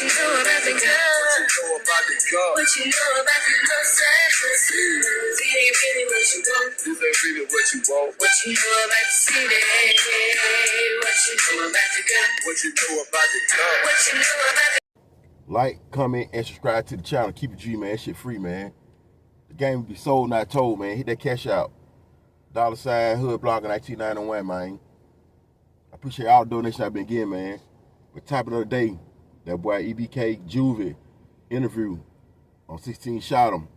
you know about the gun? What you know about the little sadness? It ain't really what you want. This ain't really what you want. What you know about the city? What you know about the gun? What you know about the gun? What you know about the... Like, comment, and subscribe to the channel. Keep it G, man. Shit free, man. The game will be sold, not told, man. Hit that cash out. $ Hood Blog in 1991, man. I appreciate all the donations I've been getting, man. But topic of the day, that boy EBK Juvie interview on 16 Shot 'em.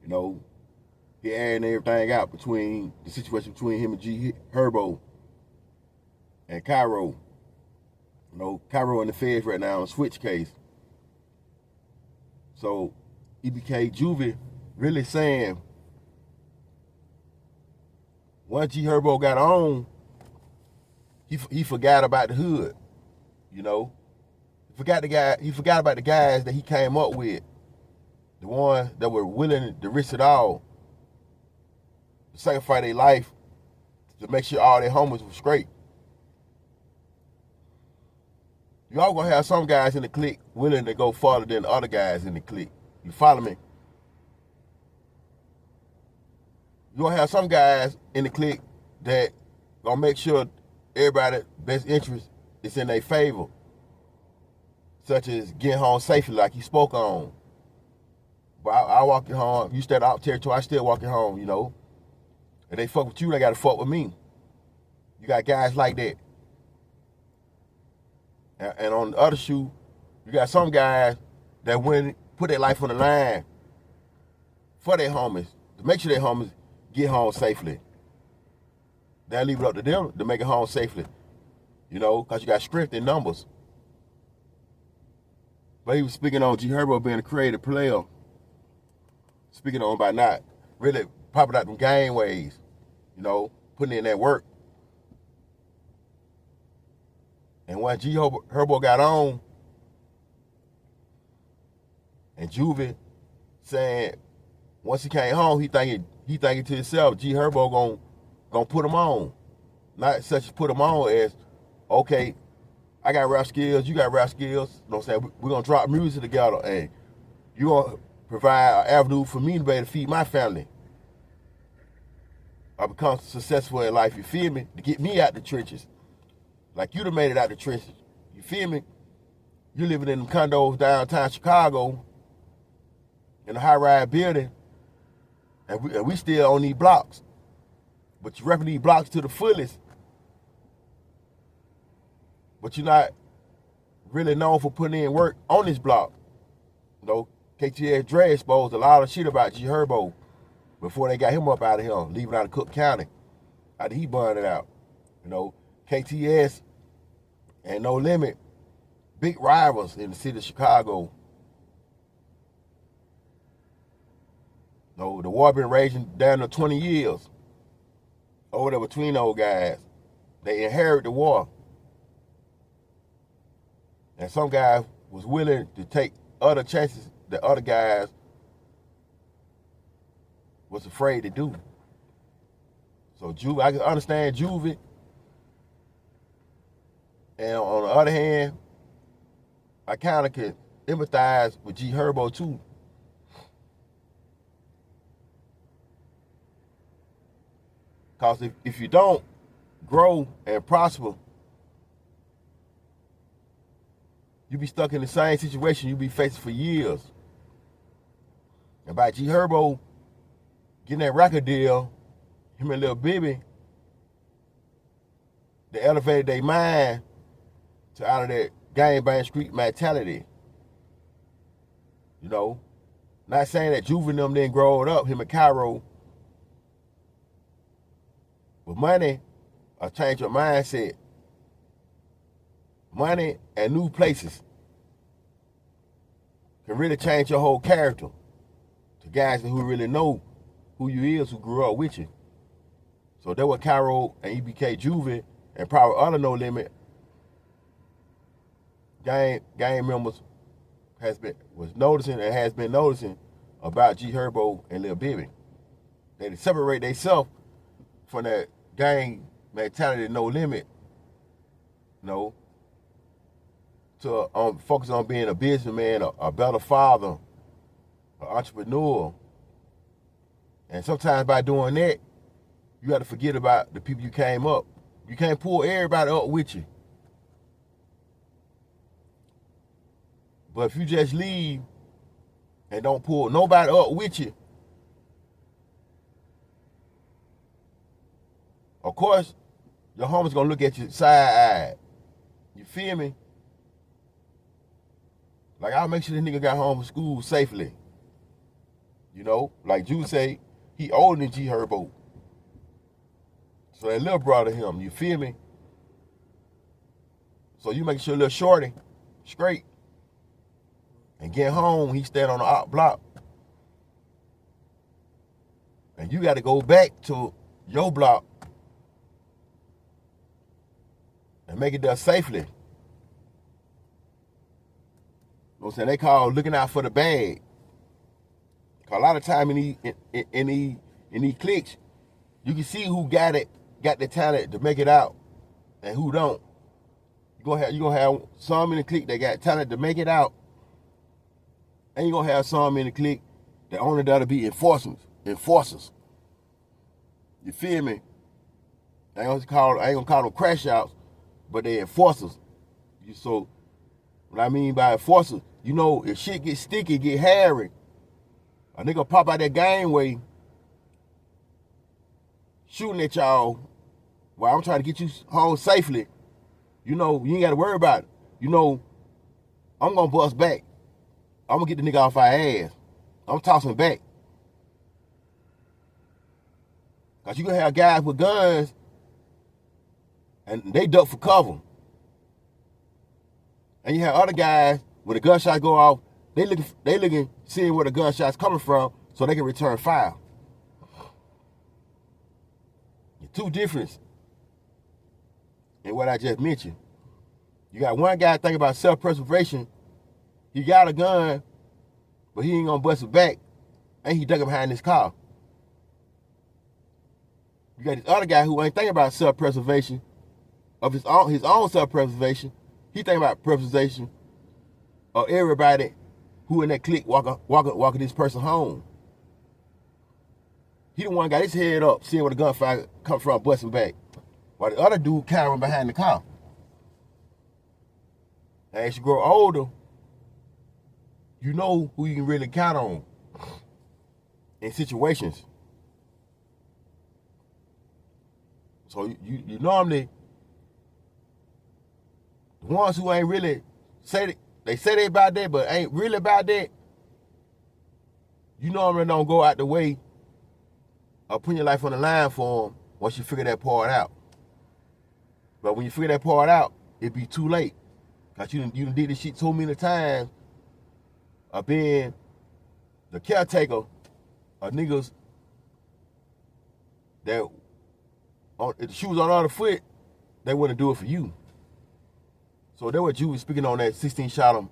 You know, he airing everything out between the situation between him and G Herbo and Cairo. You know, Cairo in the feds right now on a switch case. So EBK Juvie really saying once G Herbo got on, he forgot about the hood. You know, he forgot about the guys that he came up with, the ones that were willing to risk it all, to sacrifice their life to make sure all their homies were straight. You all gonna have some guys in the clique willing to go farther than the other guys in the clique. You follow me? You gonna have some guys in the clique that gonna make sure everybody's best interest is in their favor, such as getting home safely, like he spoke on. But I walk you home. You stay out territory, I still walk you home. You know, if they fuck with you, they gotta fuck with me. You got guys like that. And on the other shoe, you got some guys that went put their life on the line for their homies, to make sure their homies get home safely. They'll leave it up to them to make it home safely. You know, because you got strength in numbers. But he was speaking on G Herbo being a creative player. Speaking on by not really popping out them game ways. You know, putting in that work. And when G Herbo got on, and Juvie saying once he came home, he thinking to himself, G Herbo gonna put him on. Not such as put him on as, okay, I got rap skills, you got rap skills. You know what I'm saying? We're gonna drop music together, and you gonna provide an avenue for me to be able to feed my family. I become successful in life, you feel me? To get me out the trenches. Like you done made it out the trenches. You feel me? You living in them condos downtown Chicago in a high-rise building, and we still on these blocks. But you're repping these blocks to the fullest. But you're not really known for putting in work on this block. You know, KTS Dre exposed a lot of shit about G Herbo before they got him up out of here, leaving out of Cook County, after he burned it out. You know, KTS and No Limit, big rivals in the city of Chicago. You know, the war been raging down to 20 years over there between those guys. They inherit the war. And some guys was willing to take other chances that other guys was afraid to do. So I can understand Juvie. And on the other hand, I kind of could empathize with G Herbo too. Because if you don't grow and prosper, you be stuck in the same situation you be facing for years. And by G Herbo getting that record deal, him and Lil Baby, they elevated their mind to out of that gang bang street mentality. You know, not saying that Juvie and them didn't grow it up, him and Cairo. But money will change your mindset. Money and new places can really change your whole character to guys who really know who you is, who grew up with you. So that's what Cairo and EBK Juvie and probably other No Limit gang members was noticing and has been noticing about G Herbo and Lil Baby. They separate themselves from that gang mentality, No Limit. You know, to focus on being a businessman, a better father, an entrepreneur. And sometimes by doing that, you got to forget about the people you came up. You can't pull everybody up with you. But if you just leave and don't pull nobody up with you, of course, your homie's gonna look at you side-eyed. You feel me? Like, I'll make sure this nigga got home from school safely. You know, like Juve say, he older than G Herbo. So that little brother him, you feel me? So you make sure little shorty straight. And get home, he stand on the op block. And you gotta go back to your block and make it there safely. You know what I'm saying? They call looking out for the bag. Cause a lot of time in these cliques, you can see who got the talent to make it out and who don't. You're gonna have some in the clique that got talent to make it out, and you're gonna have some in the clique that only there to be enforcers. You feel me? I ain't gonna call them crash outs, but they enforcers. So what I mean by enforcers, you know, if shit get sticky, get hairy, a nigga pop out that gangway shooting at y'all while I'm trying to get you home safely. You know, you ain't got to worry about it. You know, I'm going to bust back. I'm going to get the nigga off our ass. I'm tossing back. Because you going to have guys with guns and they duck for cover. And you have other guys, when the gunshot go off, they looking, seeing where the gunshot's coming from so they can return fire. Two difference in what I just mentioned. You got one guy thinking about self-preservation. He got a gun, but he ain't gonna bust it back, and he ducking behind his car. You got this other guy who ain't thinking about self-preservation of his own self-preservation. He thinking about preservation of everybody who in that clique walking this person home. He the one got his head up, seeing where the gunfire come from, busting back. While the other dude cowering behind the car. And as you grow older, you know who you can really count on in situations. So you normally, the ones who ain't really they say they about that, but ain't really about that, you normally don't go out the way of putting your life on the line for them once you figure that part out. But when you figure that part out, it be too late. Because you done did this shit so many times of being the caretaker of niggas that, if the shoes on the other foot, they wouldn't do it for you. So that what Juve was speaking on that 16 shot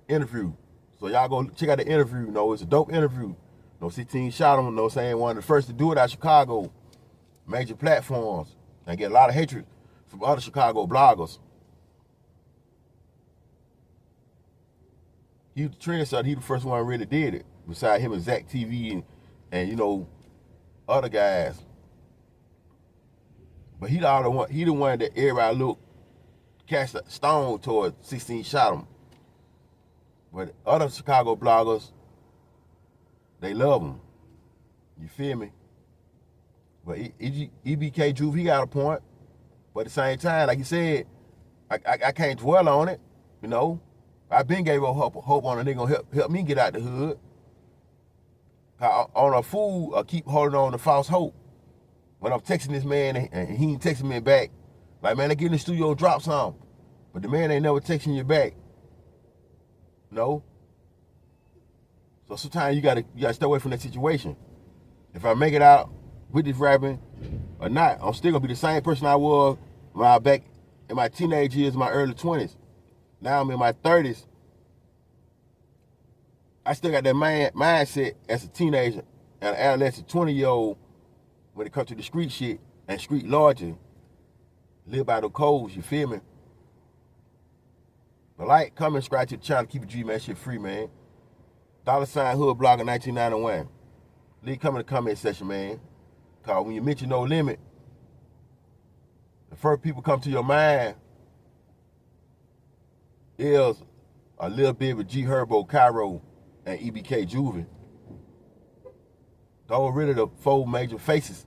interview. So y'all go check out the interview. You know, it's a dope interview. You know, 16 shot him, you know, saying one of the first to do it out of Chicago, major platforms, and get a lot of hatred from other Chicago bloggers. He was the trendsetter. He the first one who really did it, beside him and Zach TV and you know, other guys. But he the one that everybody cast a stone toward 16 shot him. But other Chicago bloggers, they love him. You feel me? But EBK Juvie, he got a point. But at the same time, like you said, I can't dwell on it. You know, I been gave up hope on a nigga gonna help me get out the hood. On a fool, I keep holding on to false hope. When I'm texting this man and he ain't texting me back, like, man, I get in the studio, drop something. But the man ain't never texting you back. No. So sometimes you gotta stay away from that situation. If I make it out with this rapping or not, I'm still gonna be the same person I was when I was back in my teenage years, my early 20s. Now I'm in my 30s. I still got that mindset as a teenager and an adolescent 20-year-old when it comes to the street shit and street loyalty. Live by the codes, you feel me? But like, comment, subscribe to the channel, keep it G, man. Shit free, man. $sign Hood Blogger 1991. Leave come in the comment section, man. Cause when you mention No Limit, the first people come to your mind is a little bit with G Herbo, Cairo, and EBK Juvie. Those are really the four major faces.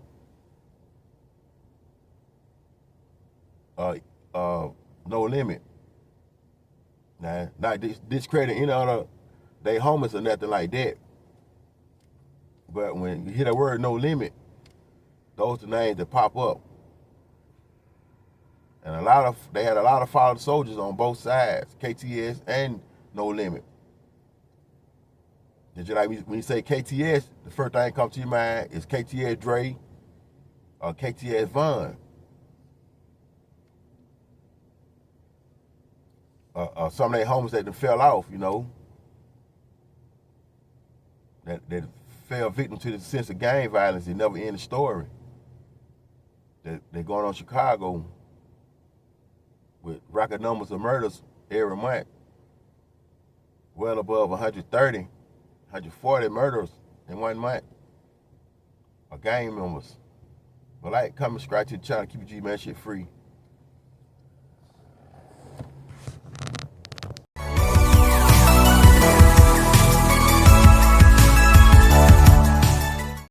No Limit. Nah, not discredit any other they homies or nothing like that. But when you hear the word No Limit, those are the names that pop up. And they had a lot of fallen soldiers on both sides, KTS and No Limit. Did you like when you say KTS, the first thing that comes to your mind is KTS Dre or KTS Vaughn. Some of their homies that fell off, you know, that fell victim to the sense of gang violence. They never end the story. They're going on Chicago with record numbers of murders every month, well above 130, 140 murders in 1 month of gang members. But like, comment, subscribe to the channel, keep it G, man, shit free.